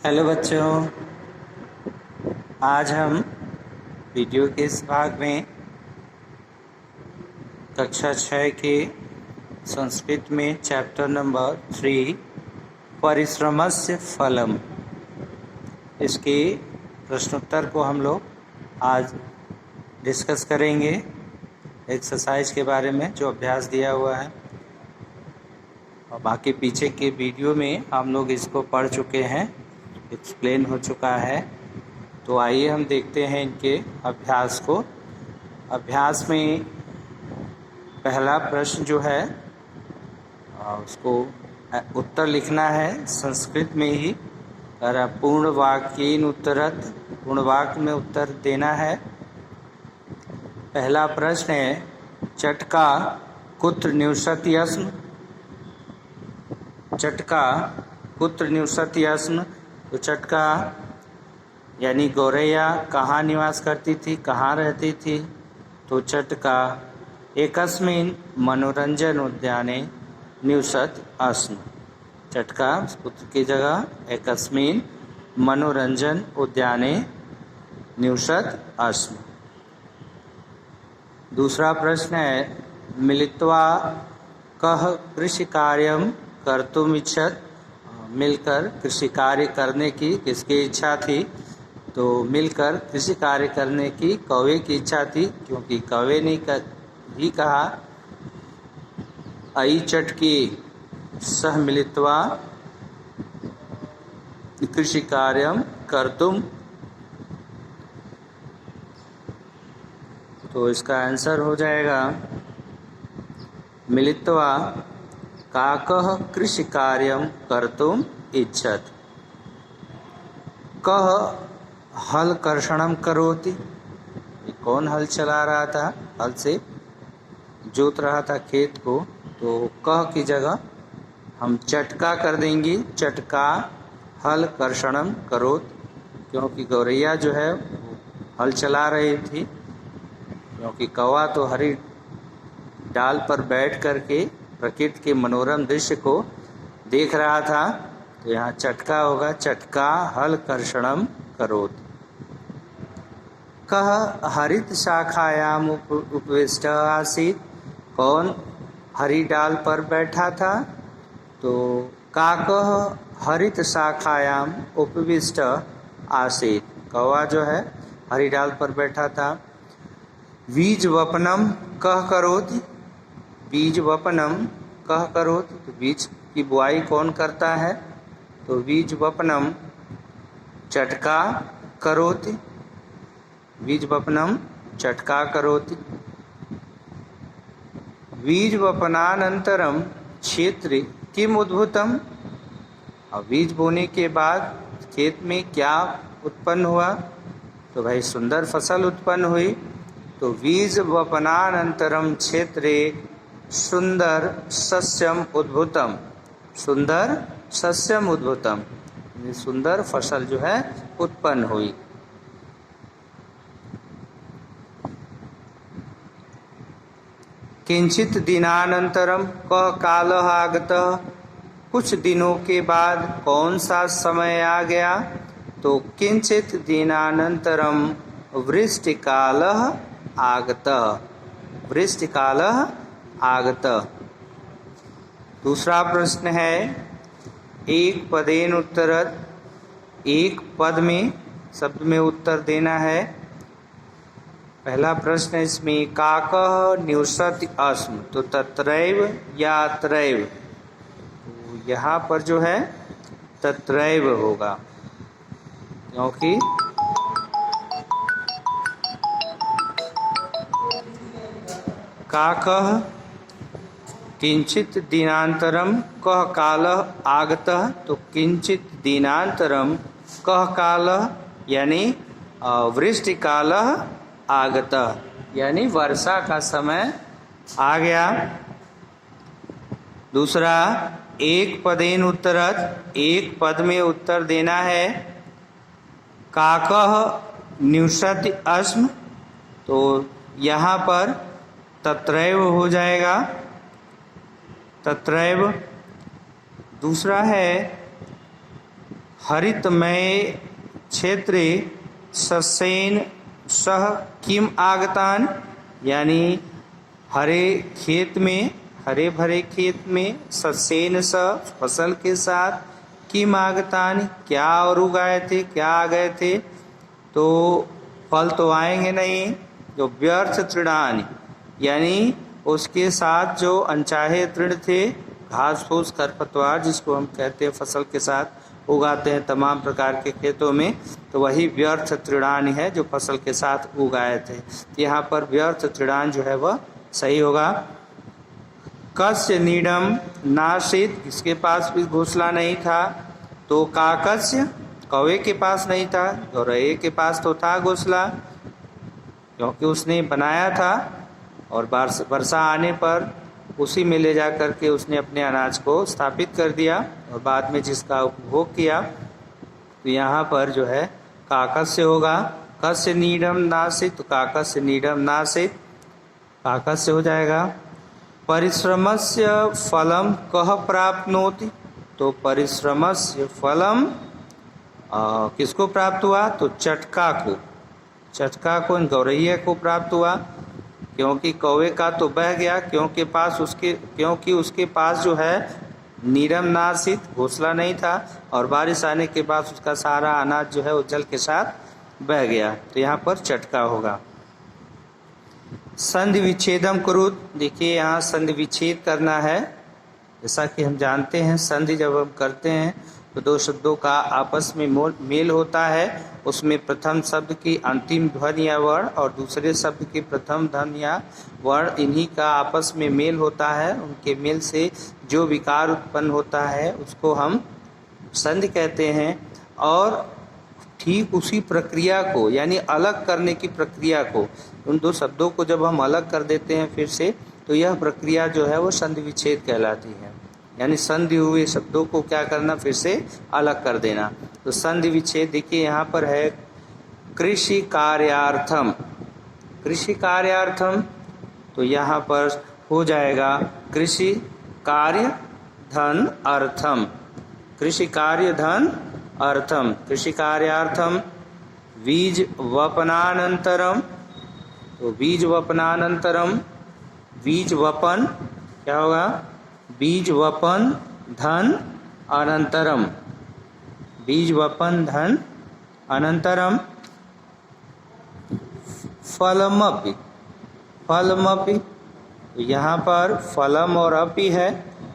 Hello बच्चों, आज हम वीडियो के इस भाग में कक्षा 6 के संस्कृत में चैप्टर नंबर 3 परिश्रमस्य फलम, इसके प्रश्नोत्तर को हम लोग आज डिस्कस करेंगे। एक्सरसाइज के बारे में जो अभ्यास दिया हुआ है और बाकी पीछे के वीडियो में हम लोग इसको पढ़ चुके हैं, एक्सप्लेन हो चुका है। तो आइए हम देखते हैं इनके अभ्यास को। अभ्यास में पहला प्रश्न जो है उसको उत्तर लिखना है संस्कृत में ही, और पूर्ण वाक्येन उत्तरत, पूर्ण वाक्य में उत्तर देना है। पहला प्रश्न है, चटका कुत्र निवसति अस्म। चटका कुत्र निवसति अस्म। तो चटका यानी गौरैया कहाँ निवास करती थी, कहाँ रहती थी? तो चटका एकस्मिन् मनोरंजन उद्याने निवसत अस्म। चटका पुत्र की जगह एकस्मिन् मनोरंजन उद्याने निवसत अस्म। दूसरा प्रश्न है, मिलित्वा कह कृषि कार्यम कर्तुमिच्छत। मिलकर कृषि कार्य करने की किसकी इच्छा थी? तो मिलकर कृषि कार्य करने की कौवे की इच्छा थी, क्योंकि कौवे ने ही कहा अयि चटकी सह मिलित्वा कृषि कार्यम कर्तुम। तो इसका आंसर हो जाएगा मिलित्वा काकः कृषि कार्यम कर्तुम इच्छत। कह हल कर्षणम करोति। कौन हल चला रहा था? हल से जोत रहा था खेत को। तो कह की जगह हम चटका कर देंगे। चटका हल कर्षणम करोत, क्योंकि गौरैया जो है वो हल चला रही थी, क्योंकि कौवा तो हरी डाल पर बैठ करके प्रकृति के मनोरम दृश्य को देख रहा था। तो यहाँ चटका होगा, चटका हल कर्षणम करोत। कह हरित शाखायाम उपविष्ट आसीत। कौन हरी डाल पर बैठा था? तो काकः हरित शाखायाम उपविष्ट आसीत। कौवा जो है हरी डाल पर बैठा था। बीज वपनम कह करोति। बीज वपनम कह करोति। तो बीज की बुआई कौन करता है? तो बीज वपनम चटका करोति। बीज वपनम चटका करोति। बीज वपनानंतरम क्षेत्र किम उद्भूतम। और बीज बोने के बाद खेत में क्या उत्पन्न हुआ? तो भाई सुंदर फसल उत्पन्न हुई। तो बीज वपनानंतरम क्षेत्रे सुंदर सस्यम उद्भूतम। सुंदर सस्यम उद्भूतम, सुंदर फसल जो है उत्पन्न हुई। किंचित दिनानंतरम कह कालः आगतः। कुछ दिनों के बाद कौन सा समय आ गया? तो किंचित दिनानंतरम वृष्टिकालः आगतः। वृष्टिकालः आगतः। दूसरा प्रश्न है, एक पदेन उत्तरत। एक पद में, शब्द में उत्तर देना है। पहला प्रश्न है इसमें, काकः निवसति अस्म। तो तत्रैव या अत्रैव। तो यहाँ पर जो है तत्रैव होगा, क्योंकि काकः किंचित दिनांतरम कह कालः आगतः। तो किंचित दिनांतरम कह कालः यानी वृष्टिकालः आगतः, यानी वर्षा का समय आ गया। दूसरा, एक पदेन उत्तरत। एक पद में उत्तर देना है। काकः निवसति अस्म। तो यहाँ पर तत्रैव हो जाएगा, तत्रैव। दूसरा है हरितमय क्षेत्रे सस्येन सह किम आगतान, यानी हरे खेत में, हरे भरे खेत में सस्येन सह फसल के साथ किम आगतान क्या और उगाए थे, क्या आ गए थे, तो फल तो आएंगे नहीं। जो व्यर्थ तृणानि, यानी उसके साथ जो अनचाहे तृण थे, घास फूस खरपतवार जिसको हम कहते हैं फसल के साथ उगाते हैं तमाम प्रकार के खेतों में, तो वही व्यर्थ तृणानि है जो फसल के साथ उगाए थे। यहाँ पर व्यर्थ तृणान जो है वह सही होगा। कस्य नीडम नासित, इसके पास भी घोंसला नहीं था, तो काकस्य, कौवे के पास नहीं था, गौरैये के पास तो था घोंसला क्योंकि उसने बनाया था और वर्षा आने पर उसी में ले जा कर के उसने अपने अनाज को स्थापित कर दिया और बाद में जिसका उपभोग किया। तो यहाँ पर जो है काकस्य होगा। कस्य नीडम नासित, तो काकस्य नीडम नासित, काकस्य हो जाएगा। परिश्रमस्य फलम कह प्राप्नोति, तो परिश्रमस्य फलम किसको प्राप्त हुआ, तो चटका को, चटका को, गौरैया को प्राप्त हुआ, क्योंकि कौवे का तो बह गया, क्योंकि उसके पास जो है नीरम नासित घोंसला नहीं था और बारिश आने के बाद उसका सारा अनाज जो है वो जल के साथ बह गया, तो यहाँ पर चटका होगा। संधि विच्छेदम कुरुत, देखिए यहाँ संधि विच्छेद करना है। जैसा कि हम जानते हैं संधि जब हम करते हैं तो दो शब्दों का आपस में मेल होता है, उसमें प्रथम शब्द की अंतिम ध्वनि या वर्ण और दूसरे शब्द की प्रथम ध्वनि या वर्ण, इन्हीं का आपस में मेल होता है। उनके मेल से जो विकार उत्पन्न होता है उसको हम संधि कहते हैं। और ठीक उसी प्रक्रिया को, यानी अलग करने की प्रक्रिया को, उन दो शब्दों को जब हम अलग कर देते हैं फिर से, तो यह प्रक्रिया जो है वो संधि विच्छेद कहलाती है। यानी संधि हुए शब्दों को क्या करना, फिर से अलग कर देना। तो संधि विच्छेद देखिए यहाँ पर है कृषि कार्यार्थम, कृषि कार्यार्थम, तो यहाँ पर हो जाएगा कृषि कार्य धन अर्थम, कृषि कार्य धन अर्थम, कृषि कार्यार्थम। बीज वपनानंतरम, तो बीज वपनानंतरम, बीज वपन क्या होगा, बीज वपन धन अनंतरम, बीज वपन धन अनंतरम। फलमपि, फलमपि, तो यहाँ पर फलम और अपि है,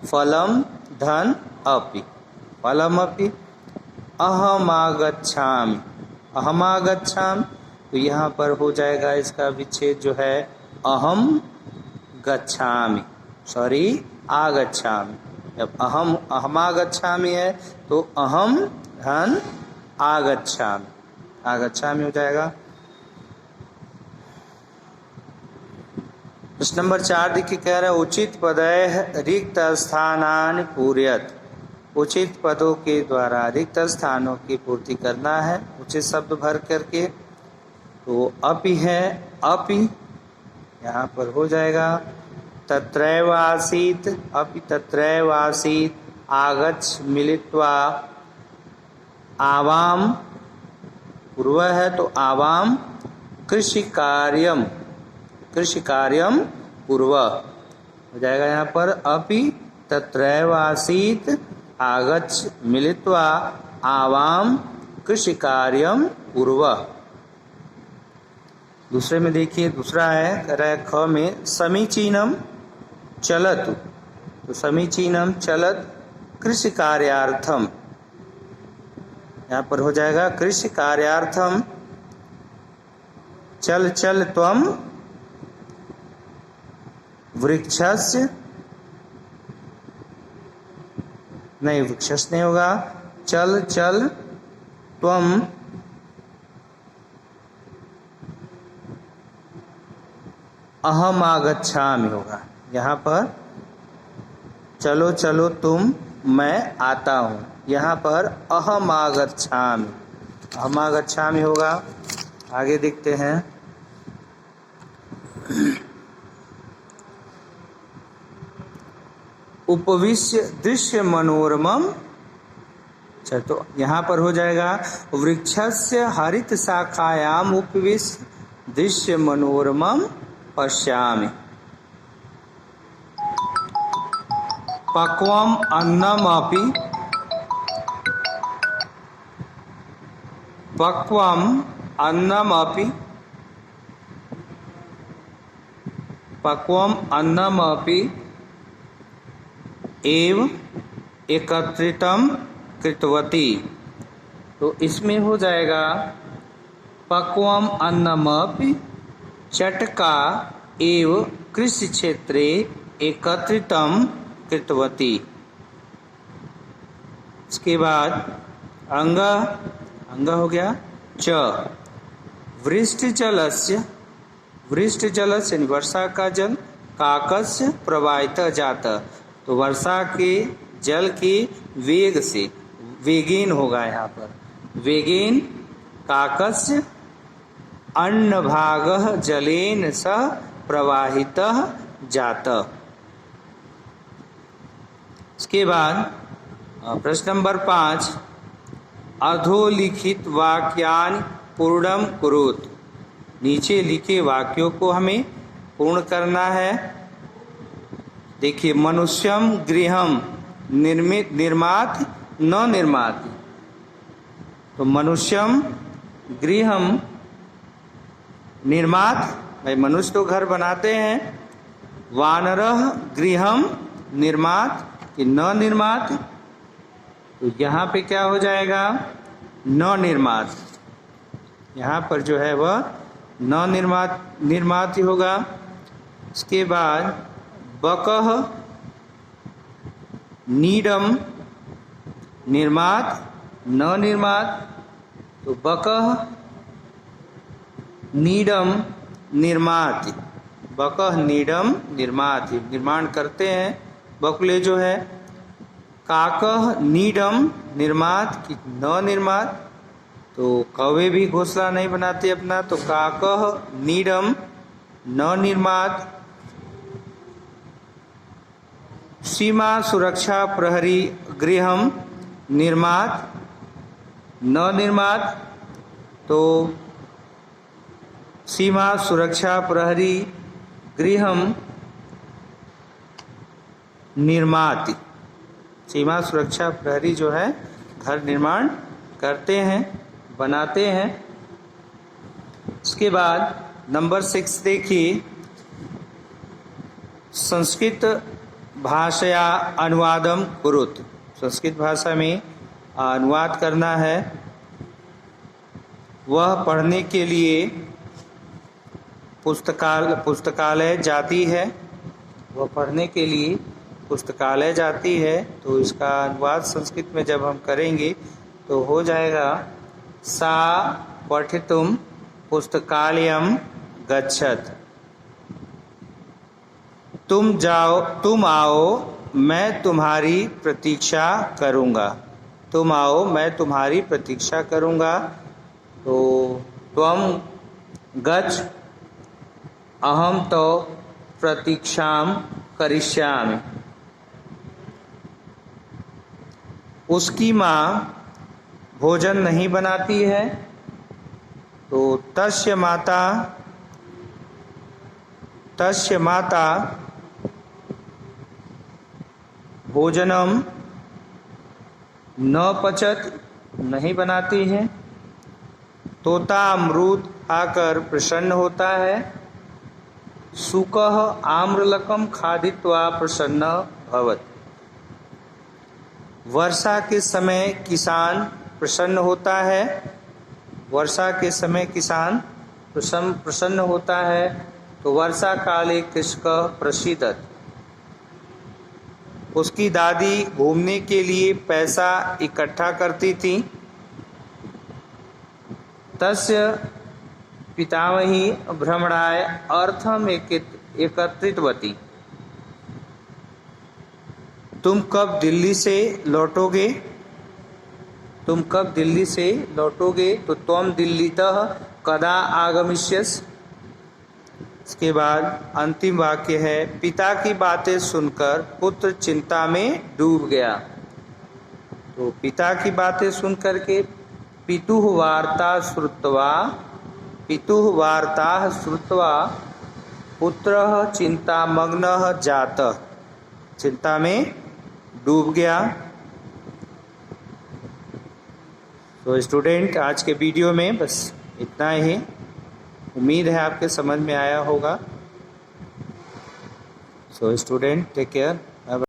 फलम धन अपि, फलमपि। अहमागच्छामि, अहमागच्छामि, तो यहाँ पर हो जाएगा इसका विच्छेद जो है अहम गच्छामि, सॉरी आगच्छामि। जब अहमागच्छामि है तो अहम धन आगच्छामि, आगच्छामि हो जाएगा। प्रश्न नंबर 4 देखिए, कह रहा है उचित पदय रिक्त स्थानानि पूरयत, उचित पदों के द्वारा रिक्त स्थानों की पूर्ति करना है उचित शब्द भर करके। तो अपि है, अपि यहाँ पर हो जाएगा तत्रैव आसीत्, अपि तत्रैव आसीत्, आगच्छ मिलित्वा आवाम, पूर्व है तो आवाम कृषि कार्यम, कृषि कार्यम पूर्व हो जाएगा। यहाँ पर अपि तत्रैव आसीत् आगच्छ मिलित्वा आवाम कृषि कार्यम पूर्व। दूसरे में देखिए, दूसरा है कह रहा है ख में समीचीनम चलतु, तो समीचीनम चलत कृषि कार्यार्थम, यहाँ पर हो जाएगा कृषि कार्यार्थम। चल चल त्वम वृक्षस्य, नहीं वृक्षस्य नहीं होगा, चल चल त्वम अहम आगच्छामि होगा। यहाँ पर चलो चलो तुम, मैं आता हूँ, यहाँ पर अहम आगच्छामि, अहम आगच्छामि होगा। आगे देखते हैं, उपविश्य दृश्य मनोरमम अच्छा, तो यहाँ पर हो जाएगा वृक्षस्य हरित शाखायाम उपविश्य दृश्य मनोरमम पश्यामि। पक्वम अन्नमपि पक्वम अन्नमपि पक्वम अन्नमपि एव एकत्रितम कृतवती। तो इसमें हो जाएगा पक्वम अन्नमपि चटका एव कृषि क्षेत्रे एकत्रितम कृतवती। इसके बाद अंग हो गया च वृष्टिजलस्य यानी वर्षा का जल काकस्य प्रवाहित जाता। तो वर्षा के जल के वेग से वेगेन होगा यहाँ पर वेगेन काकस्य अन्नभागः जलेन सह प्रवाहितः जाता। इसके बाद प्रश्न नंबर 5 अधोलिखित वाक्यानि पूर्णम कुरुत। नीचे लिखे वाक्यों को हमें पूर्ण करना है। देखिए मनुष्यम गृहम निर्मात न निर्मात। तो मनुष्यम गृहम निर्मात, भाई मनुष्य तो घर बनाते हैं। वानरः गृहम निर्मात कि न निर्मात। तो यहाँ पे क्या हो जाएगा न निर्मात। यहाँ पर जो है वह न निर्मात ही होगा। इसके बाद बकः नीडम निर्मात न निर्मात। तो बकः नीडम निर्माति। बकः नीडम निर्माति, निर्माण करते हैं बकुले जो है। काकः नीडम निर्मात कि न निर्मात। तो कौवे भी घोंसला नहीं बनाते अपना। तो काकः नीडम न निर्मात। सीमा सुरक्षा प्रहरी गृहम निर्मात न निर्मात। तो सीमा सुरक्षा प्रहरी गृहम निर्माति। सीमा सुरक्षा प्रहरी जो है घर निर्माण करते हैं, बनाते हैं। इसके बाद नंबर 6 देखिए संस्कृत भाषया अनुवादम कुरुत। संस्कृत भाषा में अनुवाद करना है। वह पढ़ने के लिए पुस्तकालय जाती है। वह पढ़ने के लिए पुस्तकालय जाती है। तो इसका अनुवाद संस्कृत में जब हम करेंगे तो हो जाएगा सा पठितुम पुस्तकालयम गच्छत। तुम आओ मैं तुम्हारी प्रतीक्षा करूँगा। तुम आओ मैं तुम्हारी प्रतीक्षा करूँगा। तो त्वम गच्छ अहम तो प्रतीक्षाम करिष्यामि। उसकी माँ भोजन नहीं बनाती है। तो तस्य माता भोजनम न पचत, नहीं बनाती है। तोता अमरूद खाकर प्रसन्न होता है। शुकः आम्रलकम खादित्वा प्रसन्न भवत। वर्षा के समय किसान प्रसन्न होता है। वर्षा के समय किसान प्रसन्न होता है। तो वर्षा काले कृषकः प्रसीदत। उसकी दादी घूमने के लिए पैसा इकट्ठा करती थी। तस्य पितामही भ्रमणाय अर्थम एकत्रितवती। तुम कब दिल्ली से लौटोगे? तुम कब दिल्ली से लौटोगे? तो त्वम दिल्लीतः कदा आगमिष्यसि। इसके बाद अंतिम वाक्य है पिता की बातें सुनकर पुत्र चिंता में डूब गया। तो पिता की बातें सुन करके पितुः वार्ता श्रुत्वा पुत्रः चिंतामग्नः जातः, चिंता में डूब गया। तो स्टूडेंट, आज के वीडियो में बस इतना ही। उम्मीद है आपके समझ में आया होगा। So student, take care.